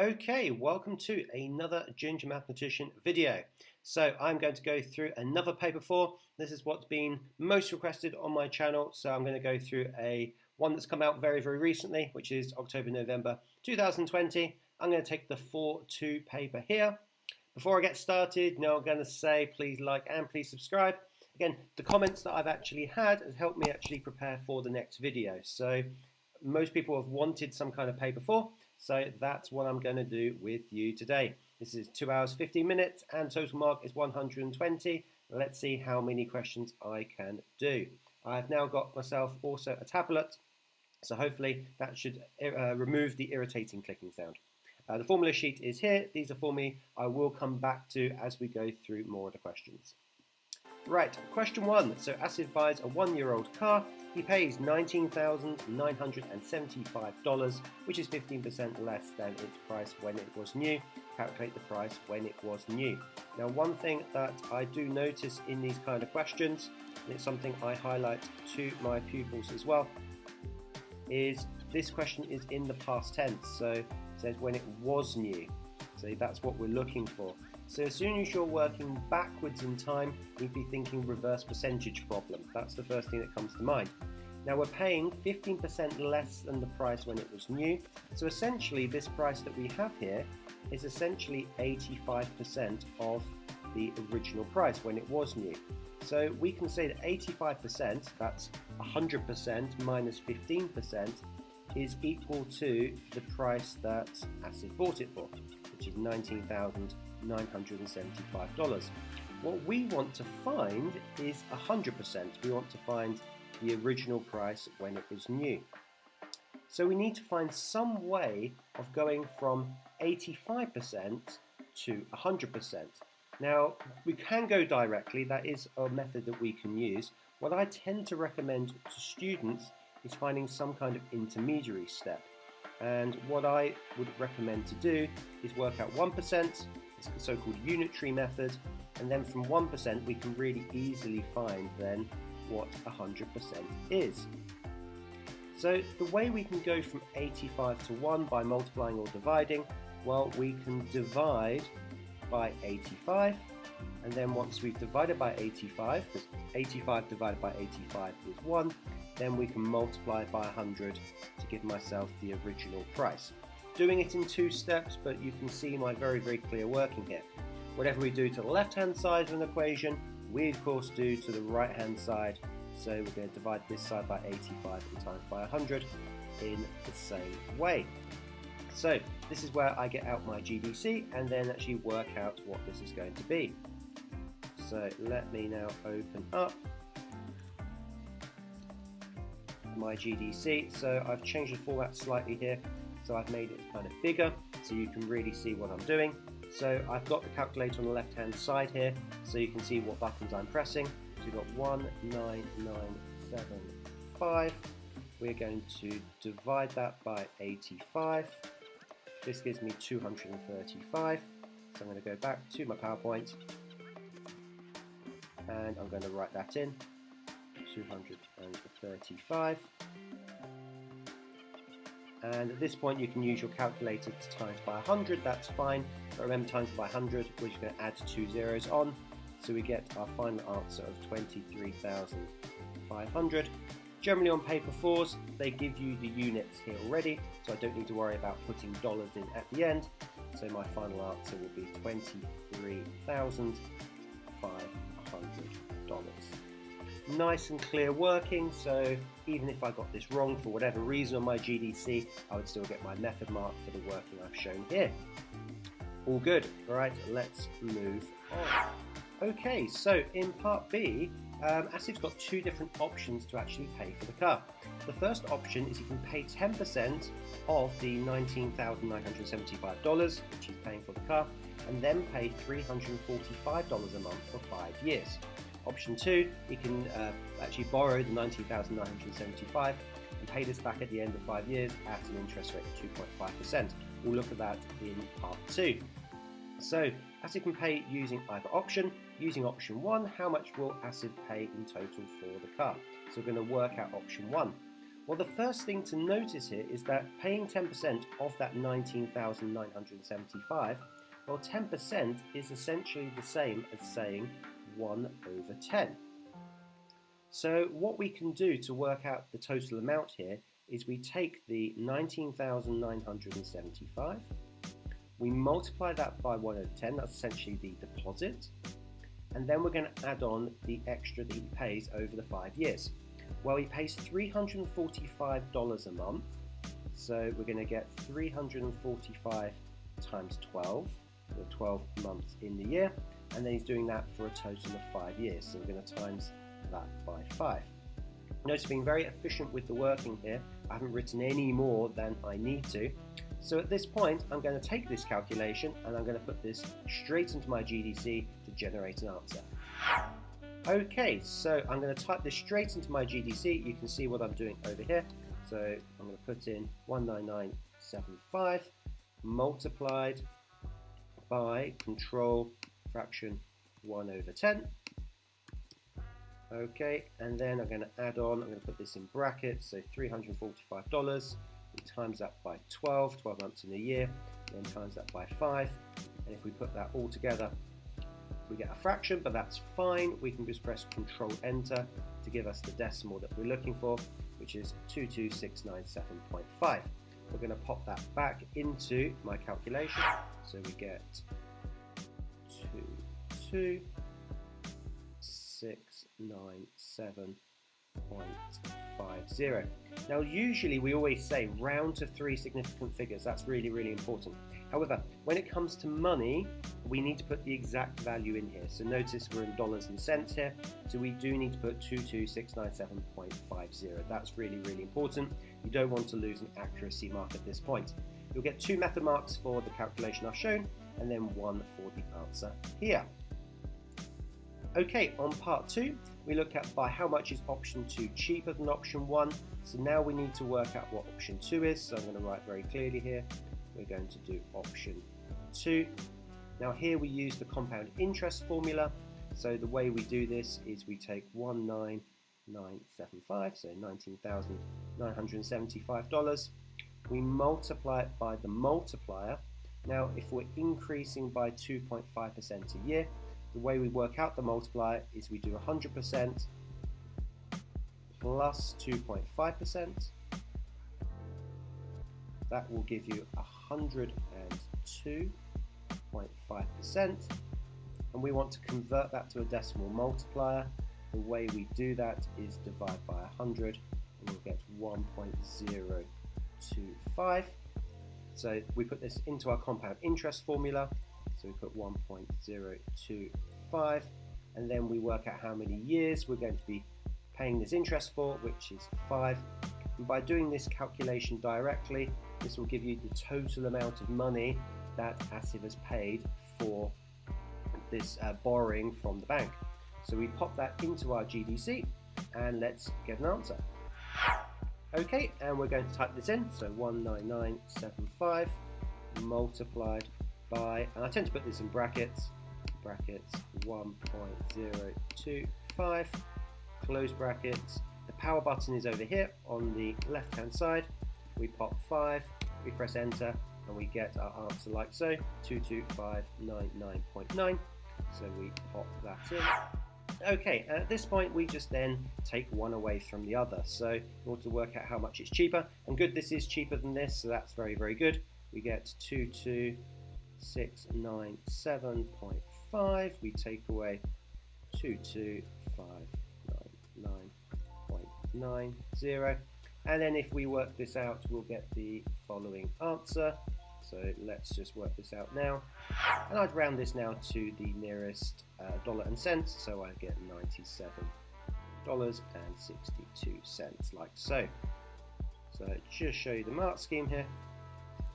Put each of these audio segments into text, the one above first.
Okay, welcome to another Ginger Mathematician video. So I'm going to go through another paper 4. This is what's been most requested on my channel. So I'm going to go through one that's come out very recently, which is October-November 2020. I'm going to take the 4-2 paper here. Before I get started, I'm going to say please like and please subscribe. Again, the comments that I've actually had has helped me actually prepare for the next video. So most people have wanted some kind of paper 4. So that's what I'm going to do with you today. This is 2 hours 15 minutes and total mark is 120. Let's see how many questions I can do. I've now got myself also a tablet, so hopefully that should remove the irritating clicking sound. The formula sheet is here. These are for me. I will come back to as we go through more of the questions. Right, question 1. So Asif buys a 1-year-old car. He pays $19,975, which is 15% less than its price when it was new. Calculate the price when it was new. Now, one thing that I do notice in these kind of questions, and it's something I highlight to my pupils as well, is this question is in the past tense. So it says when it was new. So that's what we're looking for. So as soon as you're working backwards in time, you'd be thinking reverse percentage problem. That's the first thing that comes to mind. Now we're paying 15% less than the price when it was new. So essentially this price that we have here is essentially 85% of the original price when it was new. So we can say that 85%, that's 100% minus 15%, is equal to the price that Asif bought it for, which is $19,975. What we want to find is 100%. We want to find the original price when it was new. So we need to find some way of going from 85% to 100%. Now, we can go directly. That is a method that we can use. What I tend to recommend to students is finding some kind of intermediary step. And what I would recommend to do is work out 1%, it's the so-called unitary method, and then from 1% we can really easily find then what 100% is. So the way we can go from 85 to 1 by multiplying or dividing, well, we can divide by 85, and then once we've divided by 85, because 85 divided by 85 is 1, then we can multiply by 100 to give myself the original price. Doing it in 2 steps, but you can see my very clear working here. Whatever we do to the left-hand side of an equation, we of course do to the right-hand side. So we're going to divide this side by 85 and times by 100 in the same way. So this is where I get out my GDC and then actually work out what this is going to be. So let me now open up my GDC. So I've changed the format slightly here. So I've made it kind of bigger so you can really see what I'm doing. So I've got the calculator on the left hand side here so you can see what buttons I'm pressing. So we've got 19975. We're going to divide that by 85. This gives me 235. So I'm going to go back to my PowerPoint and I'm going to write that in. 235. And at this point you can use your calculator to times by 100, that's fine, but remember times by 100 we're just going to add 2 zeros on, so we get our final answer of 23,500. Generally on paper 4s they give you the units here already, so I don't need to worry about putting dollars in at the end, so my final answer will be $23,500. Nice and clear working, so even if I got this wrong for whatever reason on my GDC, I would still get my method mark for the working I've shown here. All good. Alright, let's move on. Okay, so in part B, Asif's got 2 different options to actually pay for the car. The first option is he can pay 10% of the $19,975, which he's paying for the car, and then pay $345 a month for 5 years. Option 2, he can actually borrow the $19,975 and pay this back at the end of 5 years at an interest rate of 2.5%. We'll look at that in part 2. So Asif can pay using either option. Using option 1, how much will Asif pay in total for the car? So we're going to work out option 1. Well, the first thing to notice here is that paying 10% of that 19,975, well, 10% is essentially the same as saying 1/10. So what we can do to work out the total amount here is we take the 19,975, we multiply that by 1/10, that's essentially the deposit, and then we're going to add on the extra that he pays over the 5 years. Well, he pays $345 a month, so we're going to get 345 times 12, so 12 months in the year, and then he's doing that for a total of 5 years, so we're going to times that by 5. Notice being very efficient with the working here. I haven't written any more than I need to. So at this point, I'm going to take this calculation and I'm going to put this straight into my GDC to generate an answer. Okay, so I'm going to type this straight into my GDC. You can see what I'm doing over here. So I'm going to put in 19975 multiplied by control fraction 1/10. Okay, and then I'm going to add on, I'm going to put this in brackets, so $345, we times that by 12 months in a year, then times that by 5, and if we put that all together, we get a fraction, but that's fine. We can just press Control Enter to give us the decimal that we're looking for, which is 22697.5. We're going to pop that back into my calculation, so we get 22697.50. Now usually we always say round to 3 significant figures. That's really, really important. However, when it comes to money, we need to put the exact value in here. So notice we're in dollars and cents here, so we do need to put 22697.50. That's really, really important. You don't want to lose an accuracy mark at this point. You'll get 2 method marks for the calculation I've shown, and then 1 for the answer here. Okay, on part 2, we look at by how much is option 2 cheaper than option 1. So now we need to work out what option 2 is. So I'm going to write very clearly here. We're going to do option 2. Now here we use the compound interest formula. So the way we do this is we take 19975, so $19,975. We multiply it by the multiplier. Now if we're increasing by 2.5% a year, the way we work out the multiplier is we do 100% plus 2.5%. That will give you 102.5%. And we want to convert that to a decimal multiplier. The way we do that is divide by 100, and we'll get 1.025. So we put this into our compound interest formula. So we put 1.025, and then we work out how many years we're going to be paying this interest for, which is 5. And by doing this calculation directly, this will give you the total amount of money that ASIV has paid for this borrowing from the bank. So we pop that into our GDC, and let's get an answer. Okay, and we're going to type this in. So 19975 multiplied by, and I tend to put this in brackets 1.025, close brackets. The power button is over here on the left hand side. We pop 5, we press enter, and we get our answer like so, 22599.9. So we pop that in. Okay, and at this point we just then take one away from the other. So in order to work out how much it's cheaper, and good, this is cheaper than this, so that's very, very good. We get 22697.5. We take away 22599.90, and then if we work this out, we'll get the following answer. So let's just work this out now, and I'd round this now to the nearest dollar and cents, so I get $97.62, like so. So just show you the mark scheme here.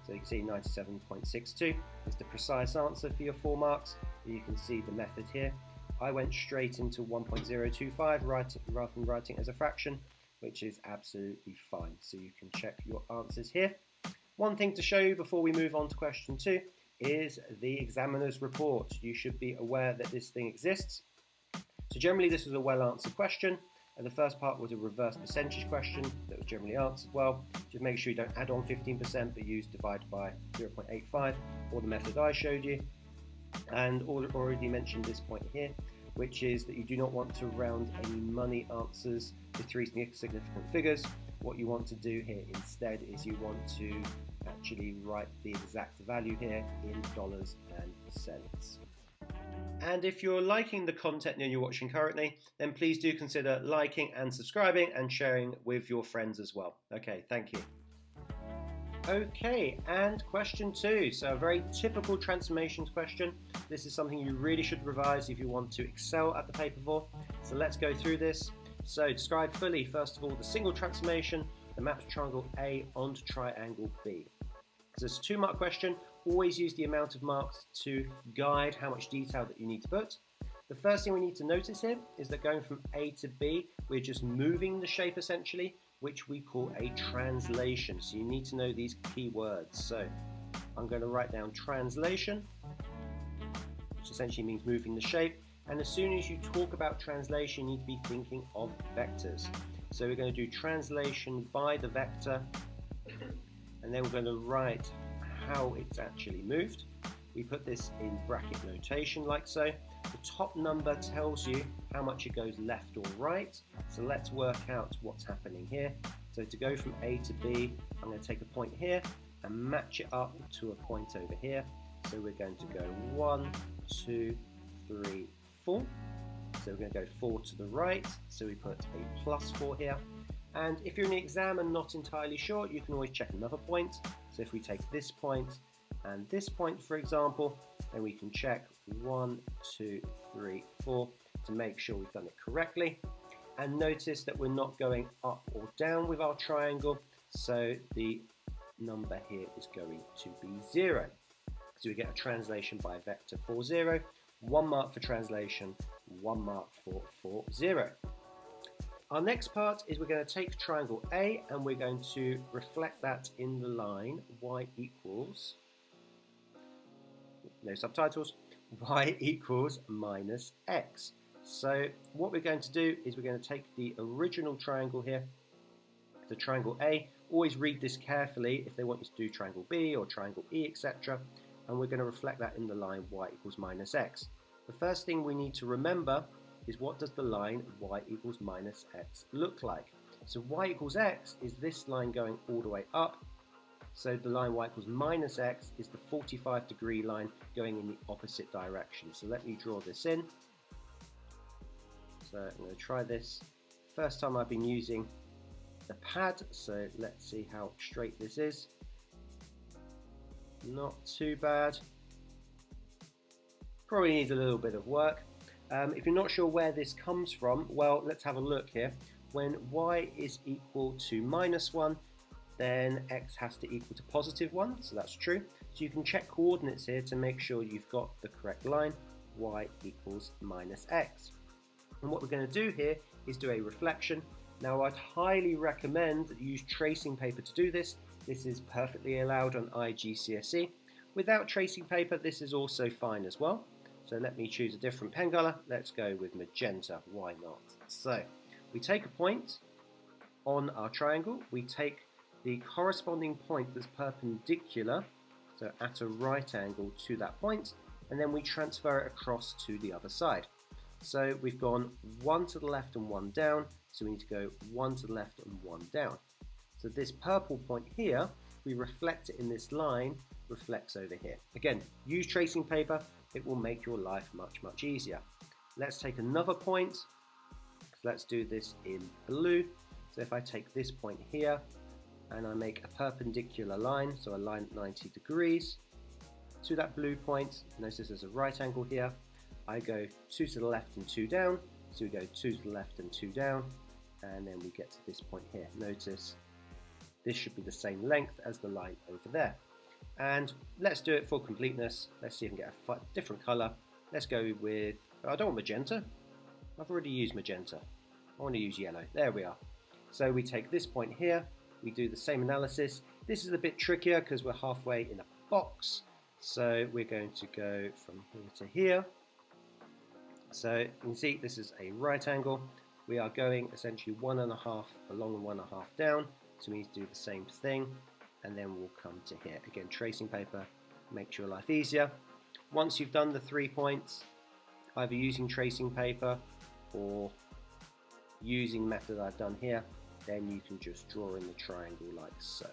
So you can see 97.62 is the precise answer for your 4 marks. You can see the method here. I went straight into 1.025 rather than writing as a fraction, which is absolutely fine. So you can check your answers here. One thing to show you before we move on to question 2 is the examiner's report. You should be aware that this thing exists. So generally this is a well answered question. And the first part was a reverse percentage question that was generally answered well. Just make sure you don't add on 15%, but use divide by 0.85 or the method I showed you. And already mentioned this point here, which is that you do not want to round any money answers to three significant figures. What you want to do here instead is you want to actually write the exact value here in dollars and cents. And if you're liking the content that you're watching currently, then please do consider liking and subscribing and sharing with your friends as well. Okay, thank you. Okay, and question 2. So a very typical transformations question. This is something you really should revise if you want to excel at the paper 4. So let's go through this. So describe fully, first of all, the single transformation that maps triangle A onto triangle B. So it's a 2-mark question. Always use the amount of marks to guide how much detail that you need to put. The first thing we need to notice here is that going from A to B, we're just moving the shape essentially, which we call a translation. So you need to know these key words. So I'm going to write down translation, which essentially means moving the shape. And as soon as you talk about translation, you need to be thinking of vectors. So we're going to do translation by the vector, and then we're going to write how it's actually moved. We put this in bracket notation like so. The top number tells you how much it goes left or right. So let's work out what's happening here. So to go from A to B, I'm going to take a point here and match it up to a point over here. So we're going to go 1, 2, 3, 4. So we're going to go 4 to the right. So we put a +4 here. And if you're in the exam and not entirely sure, you can always check another point. So if we take this point and this point, for example, then we can check 1, 2, 3, 4 to make sure we've done it correctly. And notice that we're not going up or down with our triangle, so the number here is going to be 0. So we get a translation by vector 4, 0, 1 mark for translation, 1 mark for 0. Our next part is we're going to take triangle A and we're going to reflect that in the line y equals, no subtitles, y equals minus x. So what we're going to do is we're going to take the original triangle here, the triangle A. Always read this carefully if they want you to do triangle B or triangle E, etc. And we're going to reflect that in the line y equals minus x. The first thing we need to remember is what does the line y equals minus x look like? So y equals x is this line going all the way up. So the line y equals minus x is the 45-degree line going in the opposite direction. So let me draw this in. So I'm going to try this. First time I've been using the pad, so let's see how straight this is. Not too bad. Probably needs a little bit of work. If you're not sure where this comes from, well, let's have a look here. When y is equal to minus 1, then x has to equal to positive 1, so that's true. So you can check coordinates here to make sure you've got the correct line, y equals minus x. And what we're going to do here is do a reflection. Now I'd highly recommend that you use tracing paper to do this. This is perfectly allowed on iGCSE. Without tracing paper, this is also fine as well. So let me choose a different pen colour. Let's go with magenta, why not? So we take a point on our triangle, we take the corresponding point that's perpendicular, so at a right angle to that point, and then we transfer it across to the other side. So we've gone 1 to the left and 1 down, so we need to go 1 to the left and 1 down. So this purple point here, we reflect it in this line, reflects over here. Again, use tracing paper, it will make your life much, much easier. Let's take another point. Let's do this in blue. So if I take this point here and I make a perpendicular line, so a line at 90 degrees to that blue point, notice there's a right angle here. I go 2 to the left and 2 down, so we go 2 to the left and 2 down, and then we get to this point here. Notice this should be the same length as the line over there. And let's do it for completeness. Let's see if we can get a different colour. Let's go with, I don't want magenta. I've already used magenta. I want to use yellow. There we are. So we take this point here. We do the same analysis. This is a bit trickier because we're halfway in a box. So we're going to go from here to here. So you can see this is a right angle. we are going essentially 1.5 along and 1.5 down, so we need to do the same thing, and then we'll come to here. Again, tracing paper makes your life easier. Once you've done the 3 points, either using tracing paper or using the method I've done here, then you can just draw in the triangle like so.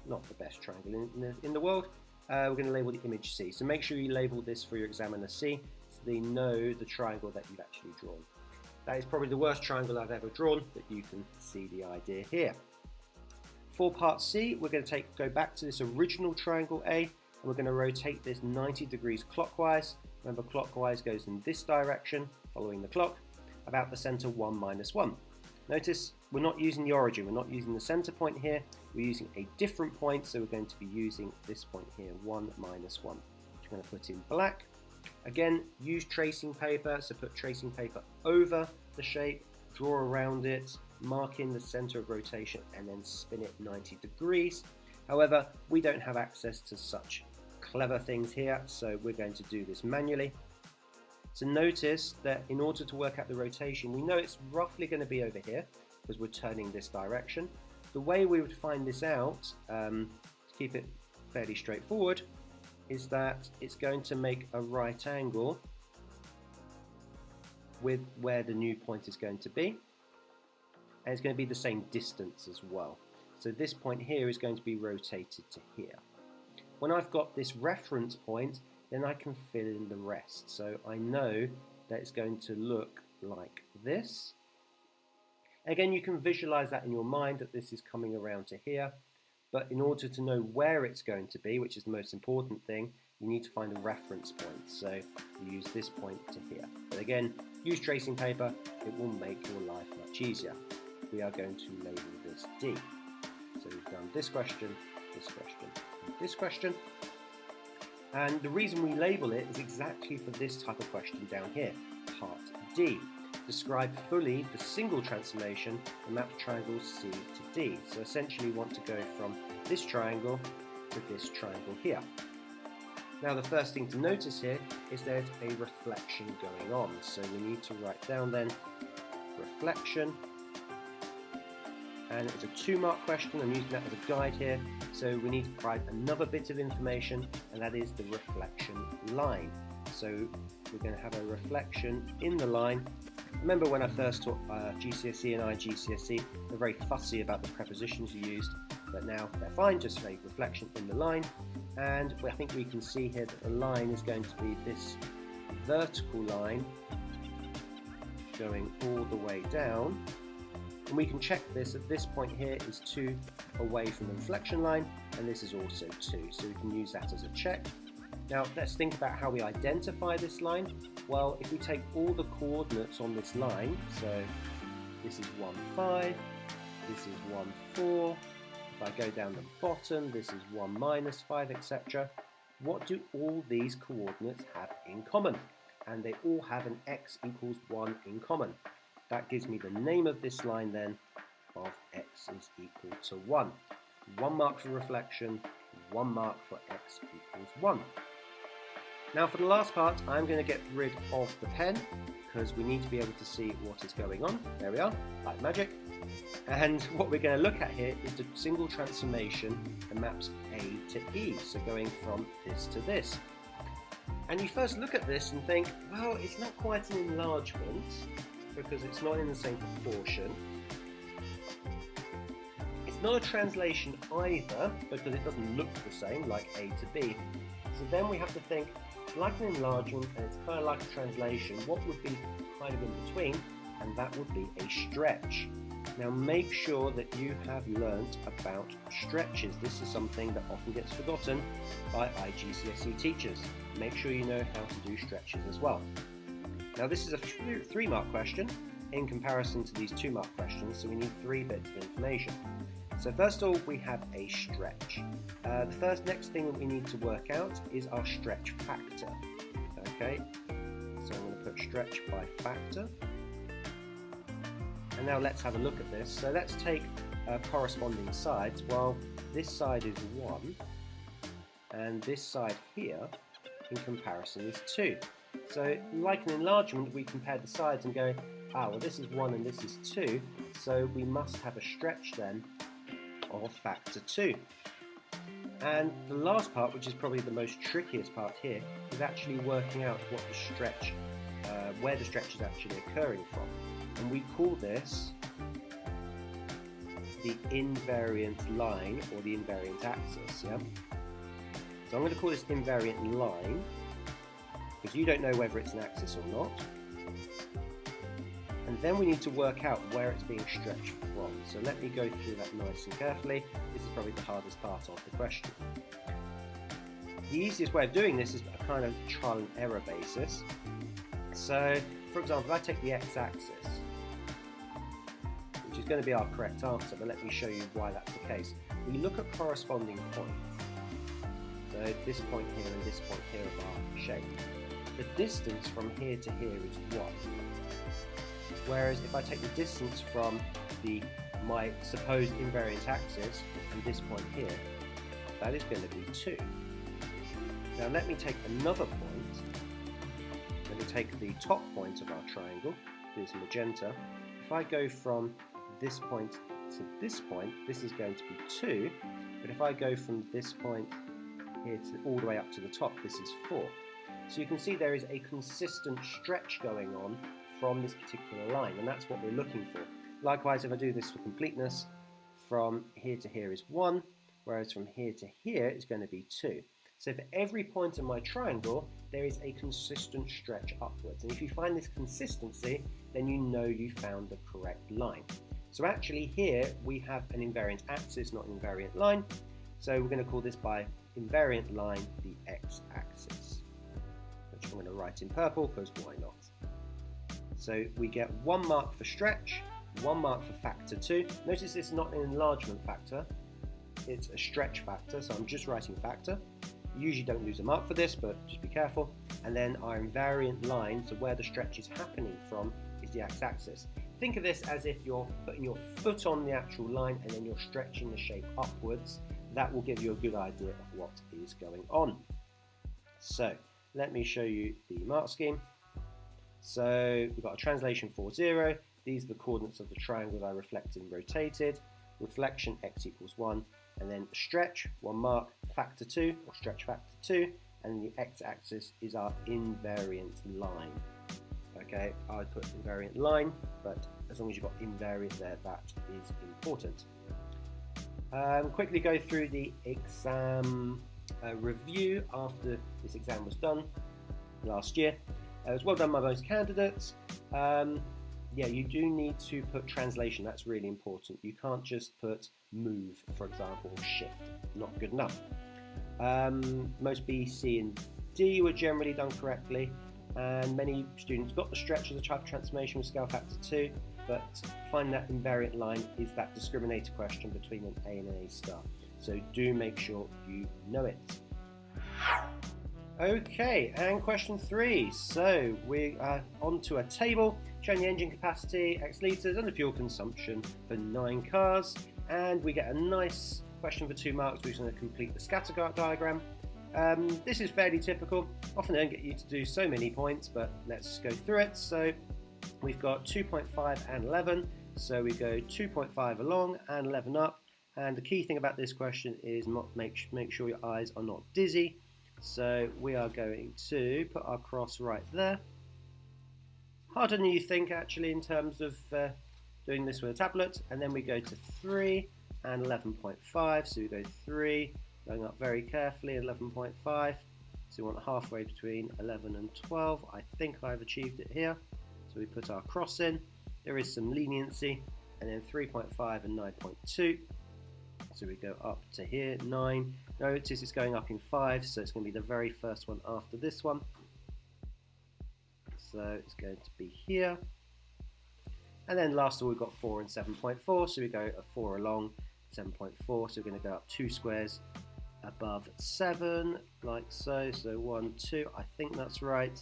Not the best triangle in the world. We're going to label the image C. So make sure you label this for your examiner C, so they know the triangle that you've actually drawn. That is probably the worst triangle I've ever drawn, but you can see the idea here. For part C, we're going to go back to this original triangle A, and we're going to rotate this 90 degrees clockwise. Remember, clockwise goes in this direction, following the clock, about the center 1 minus 1. Notice we're not using the origin, we're not using the center point here, we're using a different point, so we're going to be using this point here, 1 minus 1, which I'm going to put in black. Again, use tracing paper, so put tracing paper over the shape, draw around it, mark in the center of rotation, and then spin it 90 degrees. However, we don't have access to such clever things here, so we're going to do this manually. So notice that in order to work out the rotation, we know it's roughly going to be over here because we're turning this direction. The way we would find this out, to keep it fairly straightforward, is that it's going to make a right angle with where the new point is going to be, and it's going to be the same distance as well. So this point here is going to be rotated to here. When I've got this reference point, then I can fill in the rest. So I know that it's going to look like this. Again, you can visualize that in your mind, that this is coming around to here. But in order to know where it's going to be, which is the most important thing, you need to find a reference point. So you use this point to here. But again, use tracing paper. It will make your life much easier. We are going to label this D. So we've done this question, this question, and this question. And the reason we label it is exactly for this type of question down here, part D. Describe fully the single transformation and map triangles C to D. So essentially we want to go from this triangle to this triangle here. Now the first thing to notice here is there's a reflection going on. So we need to write down then reflection. And it's a 2-mark question. I'm using that as a guide here. So we need to provide another bit of information, and that is the reflection line. So we're going to have a reflection in the line. Remember when I first taught GCSE and iGCSE, they're very fussy about the prepositions you used, but now they're fine, just a reflection in the line. And I think we can see here that the line is going to be this vertical line going all the way down. And we can check this at this point here is 2 away from the reflection line, and this is also 2, so we can use that as a check. Now let's think about how we identify this line. Well, if we take all the coordinates on this line, so this is 1, 5, this is 1, 4, if I go down the bottom, this is 1 minus 5, etc. What do all these coordinates have in common? And they all have an x equals 1 in common. That gives me the name of this line then of x is equal to 1. 1 mark for reflection, 1 mark for x equals 1. Now for the last part, I'm going to get rid of the pen because we need to be able to see what is going on. There we are, like magic. And what we're going to look at here is the single transformation that maps A to E, so going from this to this. And you first look at this and think, well, it's not quite an enlargement, because it's not in the same proportion. It's not a translation either, because it doesn't look the same, like A to B. So then we have to think, it's like an enlargement and it's kind of like a translation. What would be kind of in between? And that would be a stretch. Now make sure that you have learnt about stretches. This is something that often gets forgotten by iGCSE teachers. Make sure you know how to do stretches as well. Now this is a 3-mark question in comparison to these 2-mark questions, so we need 3 bits of information. So first of all, we have a stretch. The next thing that we need to work out is our stretch factor. Okay, so I'm going to put stretch by factor. And now let's have a look at this. So let's take corresponding sides. Well, this side is 1, and this side here in comparison is 2. So like an enlargement, we compare the sides and go, well, this is 1 and this is 2, so we must have a stretch then of factor 2. And the last part, which is probably the most trickiest part here, is actually working out what the stretch, where the stretch is actually occurring from. And we call this the invariant line, or the invariant axis, yeah? So I'm going to call this invariant line, because you don't know whether it's an axis or not. And then we need to work out where it's being stretched from. So let me go through that nice and carefully. This is probably the hardest part of the question. The easiest way of doing this is a kind of trial and error basis. So, for example, if I take the x-axis, which is going to be our correct answer, but let me show you why that's the case. We look at corresponding points. So this point here and this point here of our shape. The distance from here to here is 1. Whereas if I take the distance from my supposed invariant axis and this point here, that is going to be 2. Now let me take another point. Let me take the top point of our triangle, this magenta. If I go from this point to this point, this is going to be 2. But if I go from this point here to all the way up to the top, this is 4. So you can see there is a consistent stretch going on from this particular line, and that's what we're looking for. Likewise, if I do this for completeness, from here to here is 1, whereas from here to here is going to be 2. So for every point in my triangle, there is a consistent stretch upwards. And if you find this consistency, then you know you found the correct line. So actually here we have an invariant axis, not an invariant line. So we're going to call this by invariant line the x-axis, which I'm going to write in purple because why not? So we get 1 mark for stretch, 1 mark for factor 2. Notice it's not an enlargement factor, it's a stretch factor, so I'm just writing factor. You usually don't lose a mark for this, but just be careful. And then our invariant line, so where the stretch is happening from, is the x-axis. Think of this as if you're putting your foot on the actual line and then you're stretching the shape upwards. That will give you a good idea of what is going on. So let me show you the mark scheme. So we've got a translation 4, 0. These are the coordinates of the triangle that I reflected and rotated. Reflection x equals 1. And then stretch, 1 mark, factor 2, or stretch factor 2. And the x-axis is our invariant line. Okay, I put invariant line, but as long as you've got invariant there, that is important. Quickly go through the exam review after this exam was done last year. It was well done by those candidates. Yeah, you do need to put translation. That's really important. You can't just put move, for example, or shift. Not good enough. Most B, C, and D were generally done correctly, and many students got the stretch as a type of transformation with scale factor 2, but finding that invariant line is that discriminator question between an A and an A star. So do make sure you know it. Okay, and question 3. So we are onto a table showing the engine capacity, X litres, and the fuel consumption for 9 cars. And we get a nice question for 2 marks, which is going to complete the scatter diagram. This is fairly typical. Often don't get you to do so many points, but let's go through it. So we've got 2.5 and 11. So we go 2.5 along and 11 up. And the key thing about this question is make sure your eyes are not dizzy. So we are going to put our cross right there. Harder than you think actually in terms of doing this with a tablet. And then we go to 3 and 11.5. So we go 3, going up very carefully, 11.5. So we want halfway between 11 and 12. I think I've achieved it here. So we put our cross in. There is some leniency. And then 3.5 and 9.2. So we go up to here, 9. Notice it's going up in 5, so it's going to be the very first one after this one. So it's going to be here. And then last of all, we've got 4 and 7.4. So we go a 4 along, 7.4. So we're going to go up 2 squares above 7, like so. So 1, 2, I think that's right.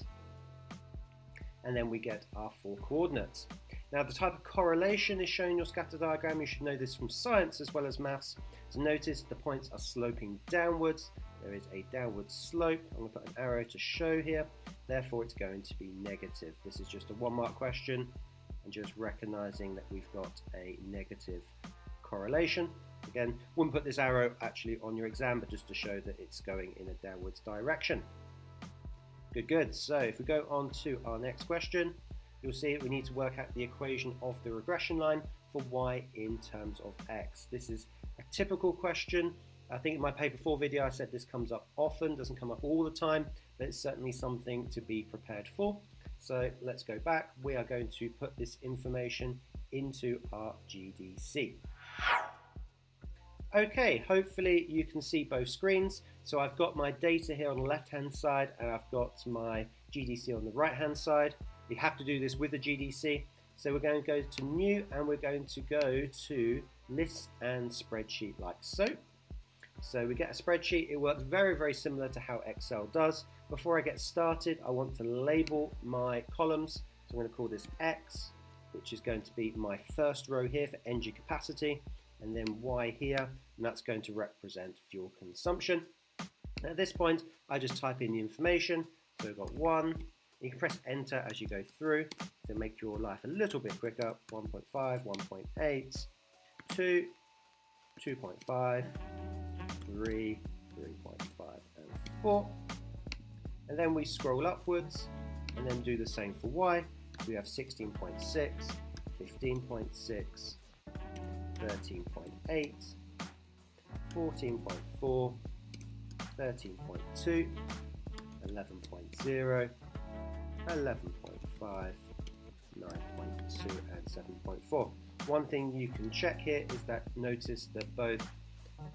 And then we get our 4 coordinates. Now the type of correlation is shown in your scatter diagram. You should know this from science as well as maths. So notice the points are sloping downwards. There is a downward slope. I'm going to put an arrow to show here. therefore it's going to be negative. This is just a 1 mark question, and just recognizing that we've got a negative correlation. Again, wouldn't put this arrow actually on your exam, but just to show that it's going in a downwards direction. Good. So if we go on to our next question, you'll see we need to work out the equation of the regression line for y in terms of x. This is a typical question. I think in my paper 4 video I said this comes up often, doesn't come up all the time, but it's certainly something to be prepared for. So let's go back. We are going to put this information into our GDC. Okay, hopefully you can see both screens. So I've got my data here on the left hand side and I've got my GDC on the right hand side. You have to do this with the GDC. So we're going to go to new and we're going to go to list and spreadsheet like so. So we get a spreadsheet. It works very similar to how Excel does. Before I get started, I want to label my columns. So I'm going to call this X, which is going to be my first row here for energy capacity, and then Y here, and that's going to represent fuel consumption. At this point, I just type in the information. So we've got 1. You can press enter as you go through to make your life a little bit quicker. 1.5, 1.8, 2, 2.5, 3, 3.5, and 4. And then we scroll upwards and then do the same for Y. So we have 16.6, 15.6, 13.8, 14.4, 13.2, 11.0, 11.5, 9.2, and 7.4. One thing you can check here is that notice that both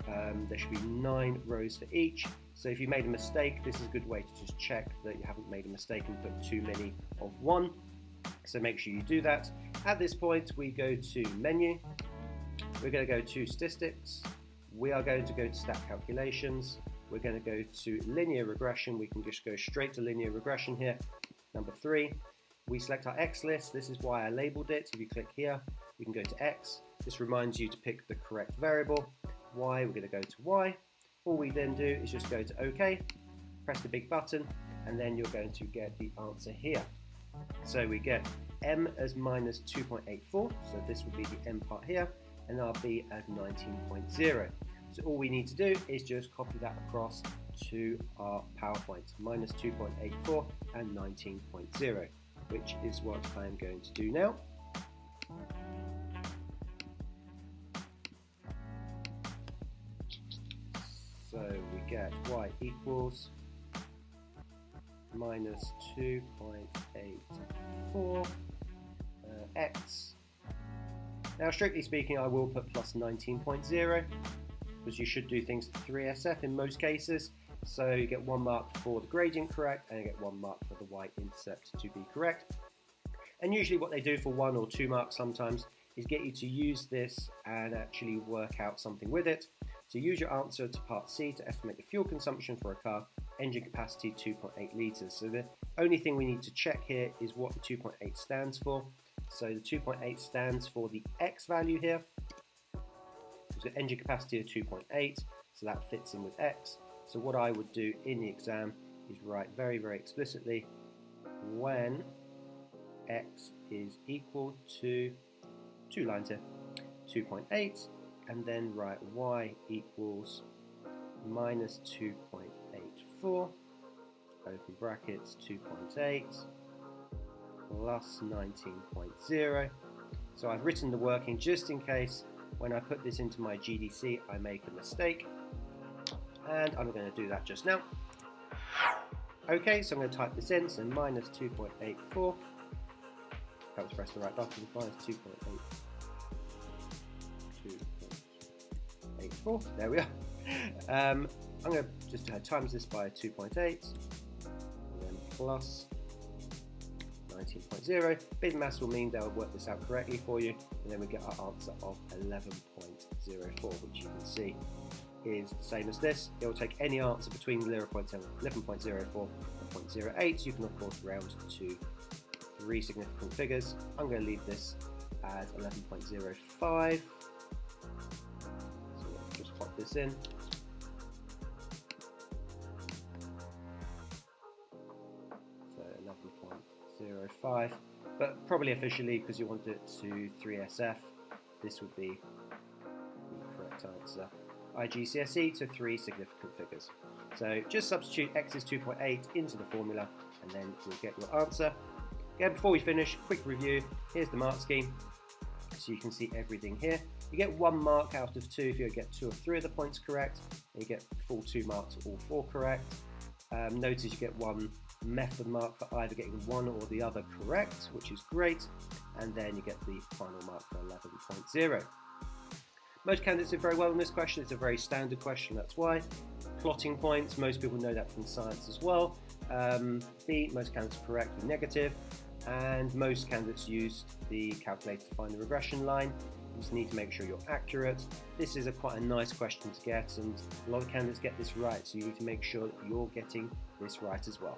there should be 9 rows for each. So if you made a mistake, this is a good way to just check that you haven't made a mistake and put too many of one. So make sure you do that. At this point, we go to menu. We're going to go to statistics. We are going to go to stat calculations. We're going to go to linear regression. We can just go straight to linear regression here. Number 3. We select our X list. This is why I labeled it. If you click here, we can go to X. This reminds you to pick the correct variable. Y, we're going to go to Y. All we then do is just go to OK, press the big button, and then you're going to get the answer here. So we get M as minus 2.84, so this would be the M part here, and our B as 19.0. So all we need to do is just copy that across to our PowerPoint, minus 2.84 and 19.0, which is what I'm going to do now. So we get Y equals minus 2.84 X. Now strictly speaking, I will put plus 19.0 because you should do things to 3SF in most cases. So you get 1 mark for the gradient correct and you get 1 mark for the y-intercept to be correct. And usually what they do for 1 or 2 marks sometimes is get you to use this and actually work out something with it. So use your answer to part C to estimate the fuel consumption for a car, engine capacity 2.8 litres. So the only thing we need to check here is what the 2.8 stands for. So the 2.8 stands for the X value here. We've got engine capacity of 2.8, so that fits in with X. So what I would do in the exam is write very explicitly when X is equal to 2 lines here, 2.8, and then write Y equals minus 2.84, open brackets, 2.8, plus 19.0. So I've written the working just in case when I put this into my GDC I make a mistake, and I'm going to do that just now. Okay, so I'm going to type this in, so minus 2.84, helps press the right button, minus 2.84, there we are. I'm going to just times this by 2.8, and then plus 19.0. Bit of maths will mean they'll work this out correctly for you, and then we get our answer of 11.04, which you can see is the same as this. It will take any answer between 11.04 and 0.08. You can of course round to 3 significant figures. I'm going to leave this as 11.05. So let's just pop this in. So 5, but probably officially, because you want it to 3SF, this would be the correct answer. iGCSE to 3 significant figures. So just substitute x is 2.8 into the formula and then you'll get your answer. Again, before we finish, quick review. Here's the mark scheme. So you can see everything here. You get 1 mark out of 2 if you get 2 or 3 of the points correct. And you get full 2 marks, all 4 correct. Notice you get 1 method mark for either getting one or the other correct, which is great. And then you get the final mark for 11.0. Most candidates did very well in this question. It's a very standard question, that's why. Plotting points, most people know that from science as well. B, most candidates are correct with negative. And most candidates used the calculator to find the regression line. You just need to make sure you're accurate. This is quite a nice question to get, and a lot of candidates get this right, so you need to make sure that you're getting this right as well.